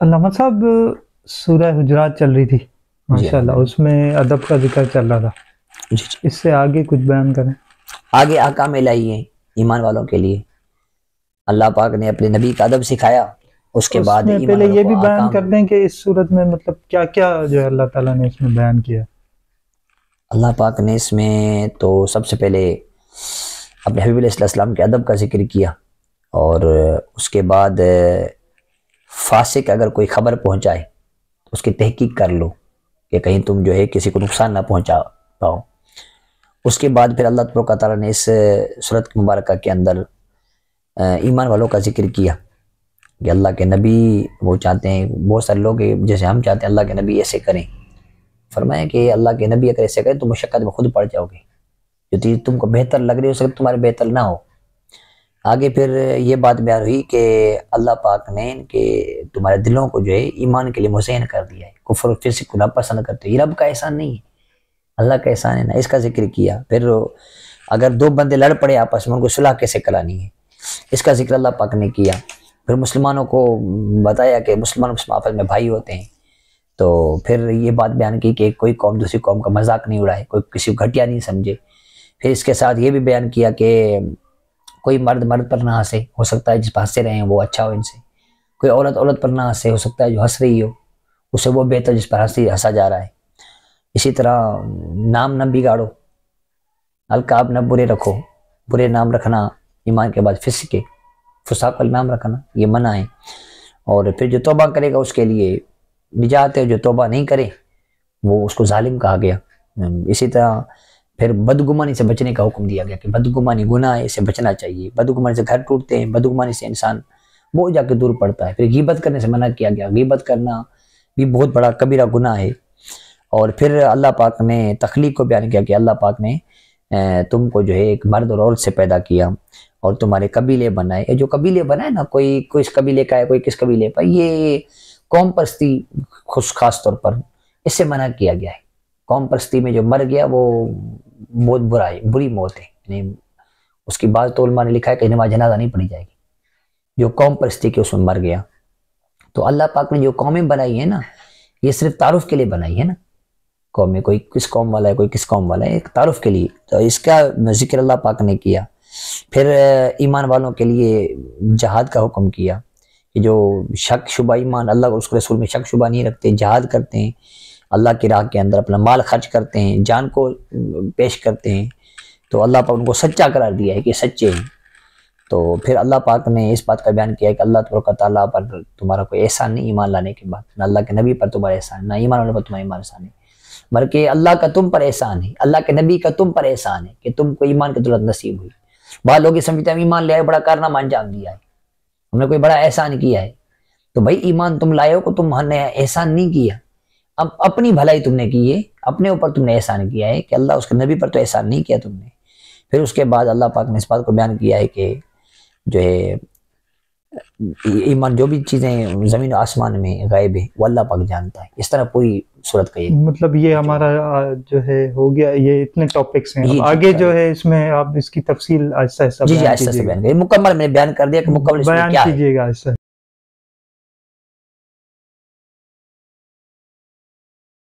अल्लामा साहब, सूरह हुजरात चल रही थी जी माशाल्लाह, उसमें अदब का जिक्र चल रहा था। जी जी। इससे आगे कुछ बयान करें। आगे अहकाम इलाही है ईमान वालों के लिए। अल्लाह पाक ने अपने नबी का अदब सिखाया, उसके बाद उसमें ईमान पहले वालों ये को भी बयान अहकाम। कर दें कि इस सूरत में मतलब क्या क्या जो है अल्लाह ताला ने इसमें बयान किया। अल्लाह पाक ने इसमें तो सबसे पहले अपने हबीब अलैहिस्सलाम के अदब का जिक्र किया, और उसके बाद फासिक अगर कोई खबर पहुंचाए तो उसकी तहकीक कर लो कि कहीं तुम जो है किसी को नुकसान ना पहुंचा पाओ। उसके बाद फिर अल्लाह तबारक व तआला ने इस सूरत मुबारक के अंदर ईमान वालों का जिक्र किया कि अल्लाह के नबी वो चाहते हैं, बहुत सारे लोग जैसे हम चाहते हैं अल्लाह के नबी ऐसे करें। फरमाया कि अल्लाह के नबी अगर ऐसे करें तो मुशक्कत में खुद पड़ जाओगे, जो चीज़ तुमको बेहतर लग रही हो सकता तुम्हारे बेहतर ना हो। आगे फिर ये बात बयान हुई कि अल्लाह पाक ने कि तुम्हारे दिलों को जो है ईमान के लिए मुज़य्यन कर दिया है, कुफ्र और फिस्क को नापसंद करते हो। ये रब का एहसान नहीं है, अल्लाह का एहसान है ना। इसका जिक्र किया। फिर अगर दो बंदे लड़ पड़े आपस में, उनको सुलह कैसे करानी है, इसका जिक्र अल्लाह पाक ने किया। फिर मुसलमानों को बताया कि मुसलमान आपस में भाई होते हैं। तो फिर ये बात बयान की कि कोई कौम दूसरी कौम का मजाक नहीं उड़ाए, कोई किसी को घटिया नहीं समझे। फिर इसके साथ ये भी बयान किया कि कोई मर्द मर्द पर ना हंसे, हो सकता है जिस पर हंसे रहे हैं वो अच्छा हो इनसे। कोई औरत औरत पर ना हंसे, हो सकता है जो हंस रही हो उसे वो बेहतर जिस पर हंसा जा रहा है। इसी तरह नाम न बिगाड़ो, अलकाब न बुरे रखो। बुरे नाम रखना ईमान के बाद फिस्क के फुसाक वाले नाम रखना ये मना है। और फिर जो तौबा करेगा उसके लिए निजात है, जो तौबा नहीं करे वो उसको जालिम कहा गया। इसी तरह फिर बदगुमानी से बचने का हुक्म दिया गया कि बदगुमानी गुनाह है, इससे बचना चाहिए। बदगुमानी से घर टूटते हैं, बदगुमानी से इंसान वो जाके दूर पड़ता है। फिर गीबत करने से मना किया गया, गीबत करना भी बहुत बड़ा कबीरा गुनाह है। और फिर अल्लाह पाक ने तख्लीक को बयान किया कि अल्लाह पाक ने तुमको जो है एक मर्द और औरत से पैदा किया और तुम्हारे कबीले बनाए। ये जो कबीले बनाए ना, कोई किस कबीले का है, कोई किस कबीले का, ये कौम परस्ती खुश खास तौर पर इससे मना किया गया है। कौम परस्ती में जो मर गया वो बहुत बुरा है, बुरी मौत है। यानी उसकी बात तो उलमा ने लिखा है कि नमाज जनाजा नहीं पढ़ी जाएगी जो कौम परस्ती के उसमें मर गया। तो अल्लाह पाक ने जो कौमें बनाई है ना, ये सिर्फ तारुफ के लिए बनाई है ना। कौम में कोई किस कौम वाला है, कोई किस कौम वाला है, एक तारुफ के लिए। तो इसका जिक्र अल्लाह पाक ने किया। फिर ईमान वालों के लिए जहाद का हुक्म किया कि जो शक शुबा ईमान अल्लाह और उसके रसूल में शक शुबा नहीं रखते, जहाद करते हैं, अल्लाह की राह के अंदर अपना माल खर्च करते हैं, जान को पेश करते हैं, तो अल्लाह पाक उनको सच्चा करार दिया है कि सच्चे हैं। तो फिर अल्लाह पाक ने इस बात का बयान किया कि अल्लाह तबारक व तआला पर तुम्हारा कोई एहसान नहीं ईमान लाने के बाद, ना अल्लाह के नबी पर तुम्हारा एहसान, ना ईमान वालों पर तुम्हारा ईमान एहसान है, बल्कि अल्लाह का तुम पर एहसान है, अल्लाह के नबी का तुम पर एहसान है कि तुमको ईमान की दौलत नसीब हुई। बहुत लोग समझते हैं ईमान ले आए, बड़ा कारनामा अंजाम दिया है, हमने कोई बड़ा एहसान किया है। तो भाई ईमान तुम लाए हो को तुमने एहसान नहीं किया, अब अपनी भलाई तुमने की है, अपने ऊपर तुमने एहसान किया है कि अल्लाह उसके नबी पर तो एहसान नहीं किया तुमने। फिर उसके बाद अल्लाह पाक ने इस बात को बयान किया है कि जो है ईमान जो भी चीज़ें ज़मीन आसमान में गायब है वो अल्लाह पाक जानता है। इस तरह पूरी सूरत का ये मतलब ये हमारा जो है हो गया, ये इतने टॉपिक्स हैं। अब आगे जो है इसमें आप इसकी तफसील आहिस्ता आहिस्ता जी जी बयान आहिस्ता से कीजिएगा, बयान करिए। मुकम्मल मैंने बयान कर दिया कि मुकम्मल इसमें बयान क्या है। कीजिएगा आहिस्ता।